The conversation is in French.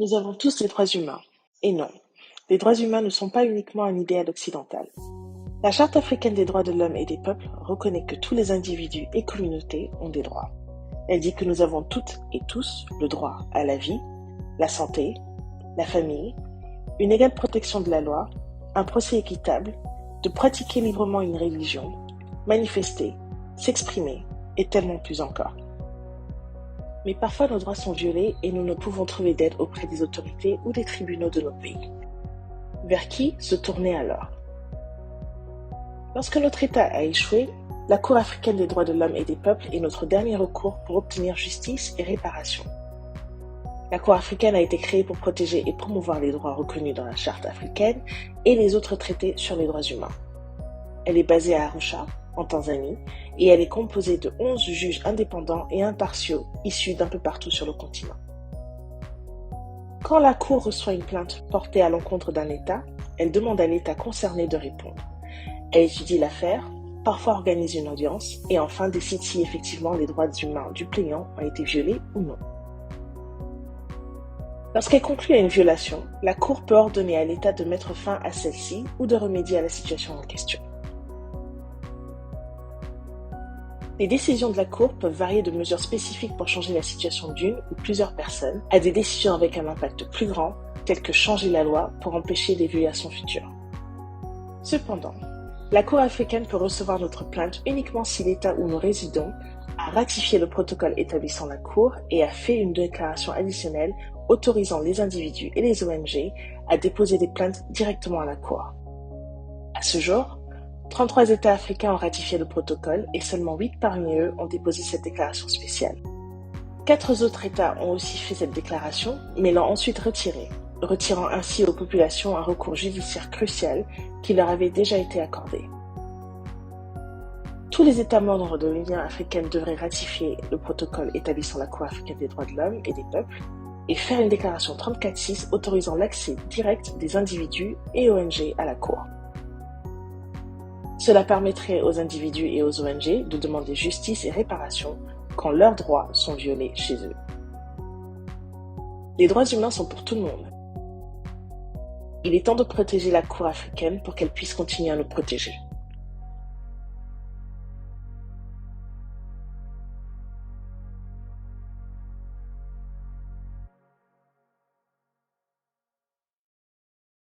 Nous avons tous des droits humains. Et non, les droits humains ne sont pas uniquement un idéal occidental. La Charte africaine des droits de l'homme et des peuples reconnaît que tous les individus et communautés ont des droits. Elle dit que nous avons toutes et tous le droit à la vie, la santé, la famille, une égale protection de la loi, un procès équitable, de pratiquer librement une religion, manifester, s'exprimer et tellement plus encore. Mais parfois nos droits sont violés et nous ne pouvons trouver d'aide auprès des autorités ou des tribunaux de notre pays. Vers qui se tourner alors? Lorsque notre État a échoué, la Cour africaine des droits de l'homme et des peuples est notre dernier recours pour obtenir justice et réparation. La Cour africaine a été créée pour protéger et promouvoir les droits reconnus dans la Charte africaine et les autres traités sur les droits humains. Elle est basée à Arusha, en Tanzanie, et elle est composée de 11 juges indépendants et impartiaux issus d'un peu partout sur le continent. Quand la Cour reçoit une plainte portée à l'encontre d'un État, elle demande à l'État concerné de répondre. Elle étudie l'affaire, parfois organise une audience, et enfin décide si effectivement les droits humains du plaignant ont été violés ou non. Lorsqu'elle conclut à une violation, la Cour peut ordonner à l'État de mettre fin à celle-ci ou de remédier à la situation en question. Les décisions de la Cour peuvent varier de mesures spécifiques pour changer la situation d'une ou plusieurs personnes à des décisions avec un impact plus grand, telles que changer la loi pour empêcher des violations futures. Cependant, la Cour africaine peut recevoir notre plainte uniquement si l'État où nous résidons a ratifié le protocole établissant la Cour et a fait une déclaration additionnelle autorisant les individus et les ONG à déposer des plaintes directement à la Cour. À ce jour, 33 États africains ont ratifié le protocole et seulement 8 parmi eux ont déposé cette déclaration spéciale. 4 autres États ont aussi fait cette déclaration, mais l'ont ensuite retirée, retirant ainsi aux populations un recours judiciaire crucial qui leur avait déjà été accordé. Tous les États membres de l'Union africaine devraient ratifier le protocole établissant la Cour africaine des droits de l'homme et des peuples et faire une déclaration 34.6 autorisant l'accès direct des individus et ONG à la Cour. Cela permettrait aux individus et aux ONG de demander justice et réparation quand leurs droits sont violés chez eux. Les droits humains sont pour tout le monde. Il est temps de protéger la Cour africaine pour qu'elle puisse continuer à nous protéger.